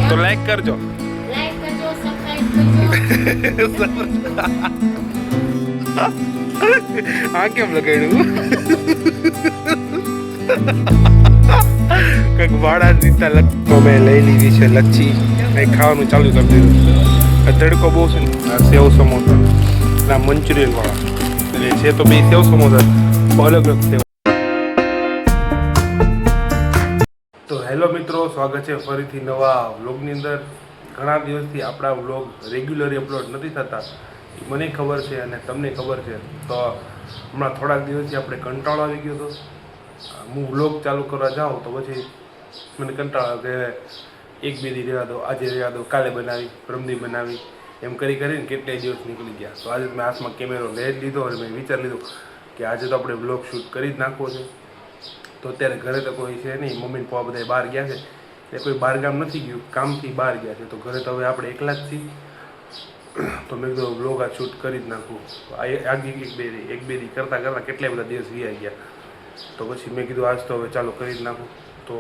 તો લાઈક કરજો, સબસ્ક્રાઇબ કરજો. આ કેમ લગાડ્યું? કંઈક વાળા રીતના લચ્છી મેં લઈ લીધી છે. લચ્છી કંઈક ખાવાનું ચાલુ કરી દીધું. આ તડકો બહુ છે ને. આ સેવ સમોસા ના મંચુરિયન વાળા એટલે છે તો બે સેવ સમોસા અલગ અલગ સેવ. તો હેલો મિત્રો, સ્વાગત છે ફરીથી નવા વ્લોગની અંદર. ઘણા દિવસથી આપણા વ્લોગ રેગ્યુલરી અપલોડ નથી થતા, મને ખબર છે અને તમને ખબર છે. તો હમણાં થોડાક દિવસથી આપણે કંટાળો આવી ગયો હતો. હું વ્લોગ ચાલુ કરવા જાઉં તો પછી મને કંટાળો કે એક બે દી રહેવા દો, આજે રહેવા દો, કાલે બનાવી, પરમદી બનાવી, એમ કરી કરીને કેટલાય દિવસ નીકળી ગયા. તો આજે મેં હાથમાં કેમેરો લઈ જ લીધો અને મેં વિચાર લીધો કે આજે તો આપણે વ્લોગ શૂટ કરી જ નાખવો છે. તો અત્યારે ઘરે તો કોઈ છે નહીં, મમ્મી ને પપ્પા બધા બહાર ગયા છે. એ કોઈ બહાર ગામ નથી ગયું, કામથી બહાર ગયા છે. તો ઘરે તો હવે આપણે એકલા જ છીએ. તો મેં કીધું વ્લોગ આ શૂટ કરી જ નાખું. આગી એક બે દી કરતાં કેટલાય બધા દિવસ વીઆઈ ગયા. તો પછી મેં કીધું આજ તો હવે ચાલો કરી જ નાખું. તો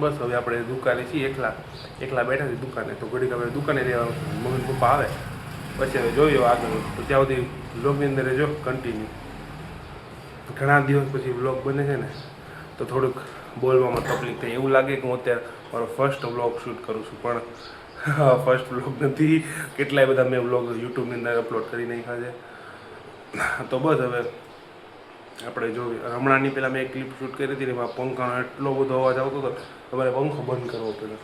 બસ હવે આપણે દુકાને છીએ, એકલા બેઠા છીએ દુકાને. તો ઘડીક હવે દુકાને રહેવાનું, મમ્મી પપ્પા આવે પછી હવે જોઈએ આગળ. તો ત્યાં સુધી વ્લોગની અંદર જો કન્ટિન્યુ. ઘણા દિવસ પછી વ્લોગ બને છે ને તો થોડુંક બોલવામાં તકલીફ થઈ. એવું લાગે કે હું અત્યારે મારો ફર્સ્ટ વ્લોગ શૂટ કરું છું, પણ ફર્સ્ટ વ્લોગ નથી. કેટલાય બધા મેં વ્લોગ યુટ્યુબની અંદર અપલોડ કરી નાખ્યા છે. તો બસ હવે આપણે જોઈએ. હમણાંની પહેલાં મેં એક ક્લિપ શૂટ કરી હતી ને, એમાં પંખાનો એટલો બધો અવાજ આવતો હતો, તમારે પંખો બંધ કરવો પડ્યો.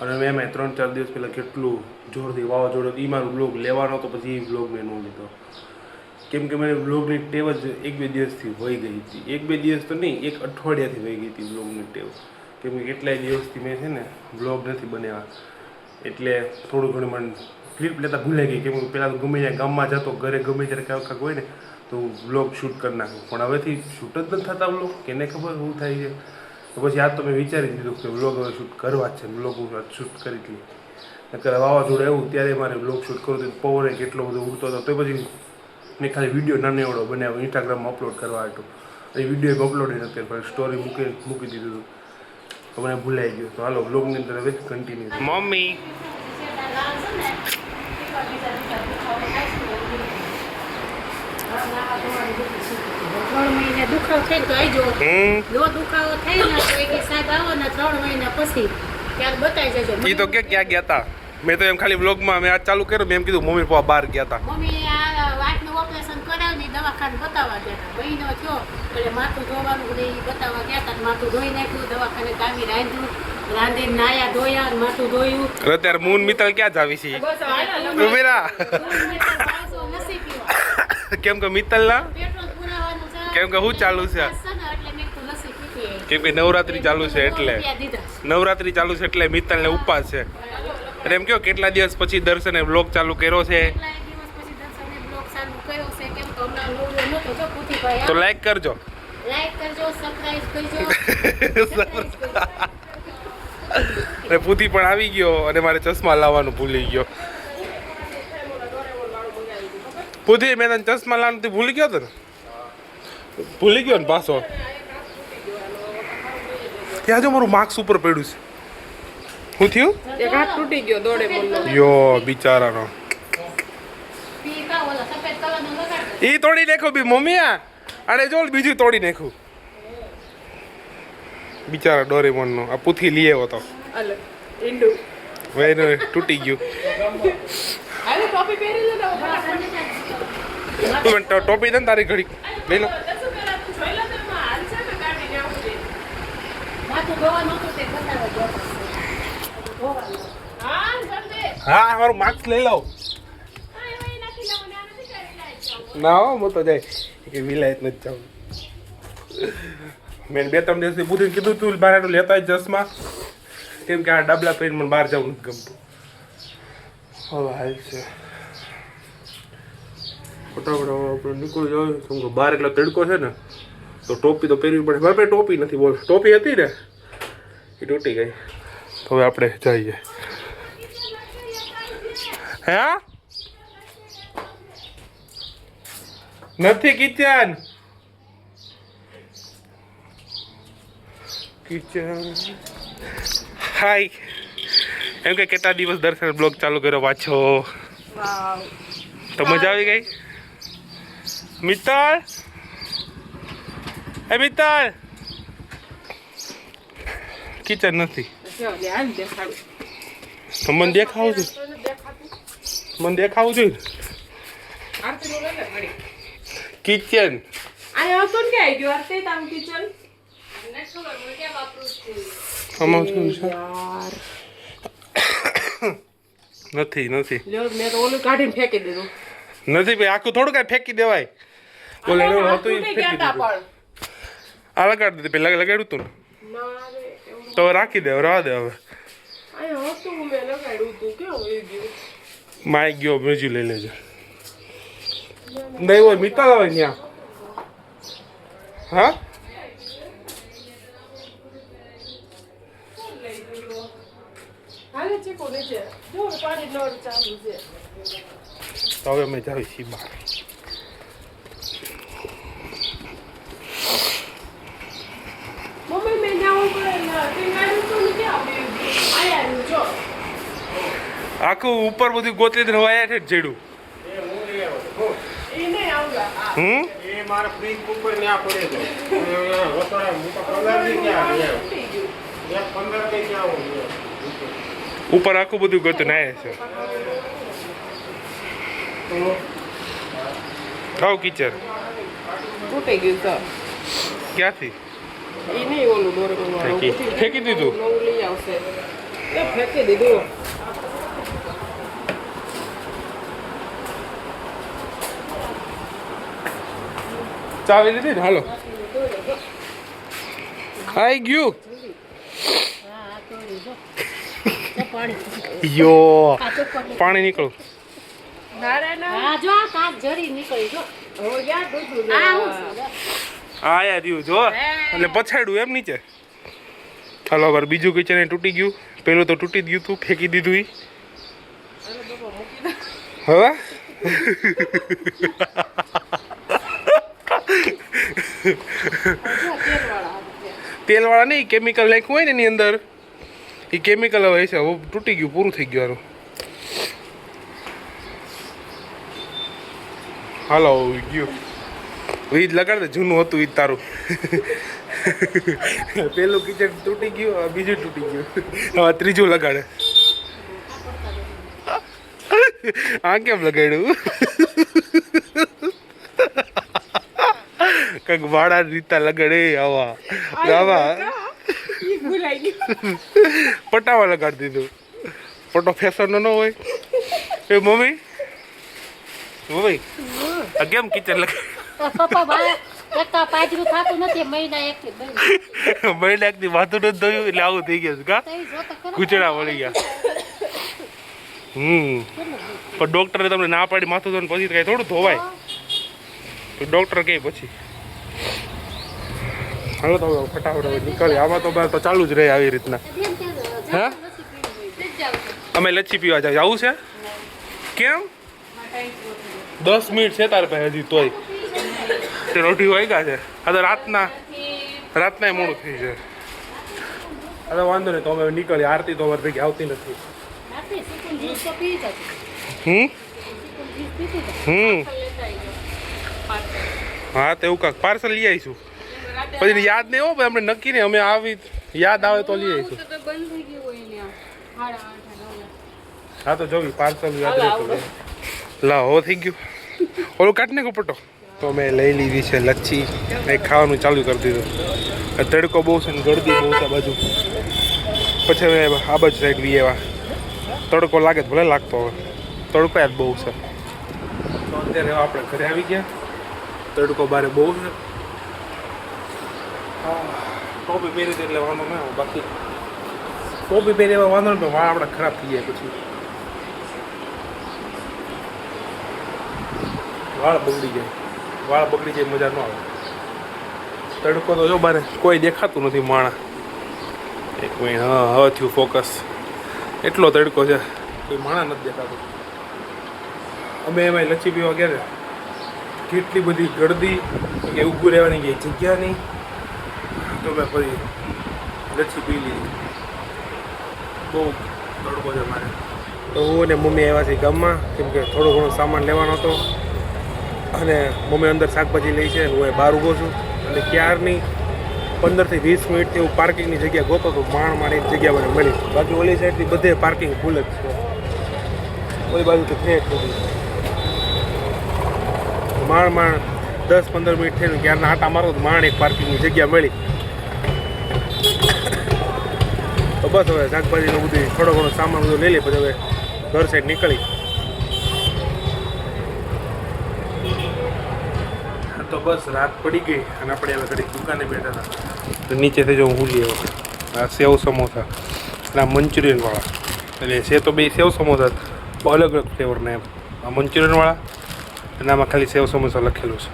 અને મેં 3-4 દિવસ પહેલાં કેટલું જોરથી વાવાઝોડું, એ મારો વ્લોગ લેવાનો તો પછી એ વ્લોગ મેં ન લીધો. કેમ કે મને વ્લોગની ટેવ જ 1-2 દિવસથી વહી ગઈ હતી. 1-2 દિવસ તો નહીં, 1 અઠવાડિયાથી વહી ગઈ હતી વ્લોગની ટેવ. કેમ કે કેટલાય દિવસથી મેં છે ને વ્લોગ નથી બનાવ્યા, એટલે થોડું ઘણું મને ક્લિપ લેતા ભૂલાઈ ગઈ. કેમ કે પહેલાં તો ગમે ત્યાં ગામમાં જતો, ઘરે ગમે ત્યારે કાંઈક હોય ને તો વ્લોગ શૂટ કરી નાખું. પણ હવેથી શૂટ જ નથી થતા વ્લોગ, કેને ખબર શું થાય છે. તો પછી આજ તો મેં વિચારી દીધું કે વ્લોગ હવે શૂટ કરવા જ છે. વ્લોગ હું શૂટ કરી હતી. નકર વાવાઝોડું આવ્યું ત્યારે મારે વ્લોગ શૂટ કરવું હતું. પવન કેટલો બધો ઉડતો હતો, તો પછી મેં ખાલી વિડીયો નાનો એવડો બનાવ્યો ઇન્સ્ટાગ્રામમાં અપલોડ કરવા હતું. એ વિડીયો એક અપલોડ નથી કર્યો, પણ સ્ટોરી મૂકી દીધું તો મને ભૂલાઈ ગયું. તો હાલો વ્લોગની અંદર હવે કન્ટિન્યુ. મમ્મી દુખાવો થાય તો આવજો. જો દુખાવો થાય ને તો એક સાહેબ આવો ને 3 મહિના પછી ત્યારે બતાવી જજો. એ તો ક્યાં ગયા હતા? મેં તો એમ ખાલી વ્લોગમાં મેં આજ ચાલુ કર્યું, મેં એમ કીધું મમ્મી પપ્પા બહાર ગયા હતા. મમ્મી આ વાતનું ઓપરેશન કરાવી દવાખાને બતાવવા ગયા હતા. મહિનો થયો એટલે માથું ધોવાનું બધું બતાવવા ગયા હતા. માથું ધોઈ નાખ્યું, દવાખાને કામી રાંધીને નાયા ધોયા, માથું ધોયું. અત્યારે મૂન મિત્તલ ક્યાં જ આવી છે? કેમ કે મિત્તલ ના કેમ કે શું ચાલુ છે? કેમ કે નવરાત્રી ચાલુ છે એટલે મિત્તલ ને ઉપવાસ છે. એટલે એમ કહો કેટલા દિવસ પછી દર્શને વ્લોગ ચાલુ કર્યો છે, તો લાઈક કરજો, સબસ્ક્રાઇબ કરજો. અને પૂતી પણ આવી ગયો અને મારે ચશ્મા લાવવાનું ભૂલી ગયો. પૂતી મેં તને ચશ્મા લાવવાનું ભૂલી ગયો હતો ને, ભૂલી ગયો ને પાછો. ત્યાં જો મારું માર્ક્સ ઉપર પડ્યું છે. શું થયું? એક હાથ તૂટી ગયો દોડે બોલો. યો બિચારાનો. ઈ તોડી નાખ્યું બી મમ્મી. અરે જો બીજું તોડી નાખ્યું બિચારા ડોરેમોન નો. આ પૂથી લઈ આવ્યો તો અલે ઇન્ડુ વેનો તૂટી ગયું. આલે ટોપી પહેરી લે ને. તું ટોપી દે ને તારી ઘડી લઈ લો. હા મારું માર્ક્સ લઈ લો. ના હો હું તો જાય કે વિલાયત નથી જાઉં. મેં 2-3 દિવસથી પૂછીને કીધું તું બહાર લેતા જ ચશ્મા, કેમ કે આ ડબલા પહેરીને મને બહાર જવું નથી ગમતું. હવે હાલ છે ફટાફટ આપણે નીકળી જાય. કેમ કે બહાર એટલો તડકો છે ને તો ટોપી તો પહેરવી પડે. મારે પાસે ટોપી નથી. બોલ, ટોપી હતી ને એ તૂટી ગઈ. હવે આપણે જઈએ. હે નથી કિચન હાય એમ કે કેટલા દિવસ દર્શન બ્લોગ ચાલુ કર્યો પાછો વાવ તો મજા આવી ગઈ મિત્તલ એ મિત્તલ કિચન નથી જો લે આમ દેખાડું તો મને દેખાવું છે મને દેખાવું જોઈએ આરતી નું લઈને ઘડી કિચન આયો હતો ને કે આઈ ગયો આરતી તામ કિચન આમાં શું છે યાર નથી નથી લ્યો મેં તો ઓલું કાઢીને ફેંકી દીધું નથી ભાઈ આખું થોડું કાંઈ ફેંકી દેવાય બોલે આ હતું તૂટી ફેંકી ગયા તા દીધું પણ આ લગાડી દીધું પેલા લગાડ્યું હતું ને ના રે એવું તો રાખી દે રહેવા દે હવે આયો હતું મેં લગાડ્યું તું કેવું વહી ગયું માઇક ગયો બીજું લઈ લેજો નહીં હોય મિત્તલ આવે ત્યાં હા હાલે છે કોને છે જો પાણી નળ ચાલુ છે તો હવે અમે જાવી છીએ બહાર મમ્મી મેં જાવું પડે ના તે ગાડી તો ને ક્યાં આયા જો આખું ઉપર બધું ગોતલી દે હવાયા છે જેડું એ નહીં આવુંગા હમ એ મારા ફ્રીજ ઉપર ન્યા પડે છે વતોરા હું તો કલર ની ક્યાં તૂટી ગયું એક 15 કે ક્યાં આવું ઉપર આખું બધું ગોતું નાય છે ખાવ કિચન તૂટી ગયું તો ક્યાંથી એ નહીં ઓલું ડોરેમોન વાળું ફેંકી દીધું નવું લઈ આવશે એ ફેંકી દીધું ચાવી દીધી ને હાલો આઈ ગયું યો પાણી નીકળું ના રે ના હા જો આ કાચ જરી નીકળી જો હવે ક્યાં દૂધું આ હું છે? આયા રહ્યું જો એટલે પછાડ્યું એમ નીચે હાલો હવે બીજું કિચન તૂટી ગયું પેલું તો તૂટી જ ગયું તું ફેંકી દીધું ઈ હવે તેલવાળા નહીં કેમિકલ નાખ્યું હોય ને એની અંદર એ કેમિકલ હવે છે હવે તૂટી ગયું પૂરું થઈ ગયું આનું હાલો ગયું વીજ લગાડ દે જૂનું હતું ઈ તારું પેલું કિચન તૂટી ગયું હવે બીજું તૂટી ગયું હવે ત્રીજું લગાડે આ કેમ લગાડ્યું કંઈક વાળા રીતા લગાડે આવા આવા ઈ ભૂલાઈ ગયું પટાવા લગાડી દીધું પટો ફેશનનો ન હોય એ મમ્મી મમ્મી આ કેમ કિચન લગાડ પપ્પા બા એક તો પાજરું થાતું નથી મહિના એક થી મહિના એકથી માથું નથી ધોયું એટલે આવું થઈ ગયું છે કા કૂચડા વળી ગયા પણ ડોક્ટરે તમને ના પાડી માથું ધોઈને પછી કઈ થોડું ધોવાય તો ડોક્ટર કહે પછી હાલો તો ફટાફટ હવે નીકળીએ આમાં તો તો ચાલુ જ રહે આવી રીતના હા અમે લચ્છી પીવા જાવ આવું છે કેમ 10 મિનિટ છે તારે પાસે હજી તોય તે રોટી વાગ્યા છે આ તો રાતના મોડું થઈ જાય હવે વાંધો નહીં તો અમે નીકળીએ આરતી તો અમારે ભેગી આવતી નથી હા તો એવું કાંક પાર્સલ લઈ આવીશું પછી યાદ નહીં હો અમને નક્કી નહીં અમે આવી યાદ આવે તો લઈ આવીશું હા તો જોવી પાર્સલ યાદ રહેતું લા હો થઈ ગયું ઓલું કાઢ ને કપટો તો મેં લઈ લીધી છે લચ્છી એક ખાવાનું ચાલુ કરી દીધું તડકો બહુ છે ને ગળદી બહુ છે બાજુ પછી હવે આ બાજુ સાઈડ વી એવા તડકો લાગે તો ભલે લાગતો હવે તડકો યાદ બહુ છે તો અત્યારે આપણે ઘરે આવી ગયા તડકો બારે બહુ છે ટોપી પહેરી હતી એટલે વાંધો ના આવે બાકી ટોપી પહેરી એવા વાંધો નહીં વાળ આપણા ખરાબ થઈ જાય પછી વાળ બગડી જાય મજા ન આવે તડકો તો જો બારે કોઈ દેખાતું નથી માણા એક મિનિટ હા હવે થયું ફોકસ એટલો તડકો છે કોઈ માણા નથી દેખાતું અમે એમાં લચ્છી પીવા ગયા ને કેટલી બધી ગળદી કે ઊભું રહેવાની કઈ જગ્યા નહીં તો મેં પછી લચ્છી પી લીધી બહુ તડકો છે મારે. તો હું અને મમ્મી આવ્યા છીએ ગામમાં, કેમ કે થોડો ઘણો સામાન લેવાનો હતો અને મમ્મી અંદર શાકભાજી લઈ છે, હું બહાર ઊભો છું અને ક્યારની 15 થી 20 મિનિટથી હું પાર્કિંગની જગ્યા ગોતો તો માણ એક જગ્યા મને મળી. બાકી ઓલી સાઈડથી બધે પાર્કિંગ ફૂલ જ છે, ઓલી બાજુથી ફ્લેટ સુધી. માણ 10-15 મિનિટ થઈને ક્યારના આટા મારો તો માણ એક પાર્કિંગની જગ્યા મળી. તો બસ હવે શાકભાજીનું બધું થોડો ઘણો સામાન બધું લઈ લે, પછી હવે ઘર સાઈડ નીકળી. તો બસ રાત પડી ગઈ અને આપણે હવે ઘડી દુકાને બેઠા હતા. તો નીચેથી જો હું લઈ આવ્યો આ સેવ સમોસા અને આ મંચુરિયનવાળા. એટલે છે તો બે સેવ સમોસા અલગ અલગ ફ્લેવરના એમ. આ મંચુરિયનવાળા અને આમાં ખાલી સેવ સમોસા લખેલું છે.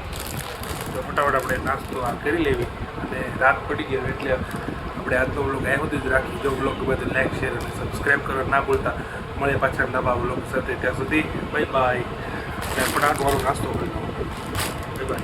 તો ફટાફટ આપણે નાસ્તો આ કરી લેવી અને રાત પડી ગઈ એટલે આપણે આજનો વ્લોગ આ સુધી જ રાખી. જો વ્લોગ ગમે તો લાઈક શેર અને સબસ્ક્રાઈબ કરવા ના ભૂલતા. મળે પાછા નવા વ્લોગ સાથે, ત્યાં સુધી બાય બાય. અને ફટાફટ વાળો નાસ્તો કરી દો. Bye bye.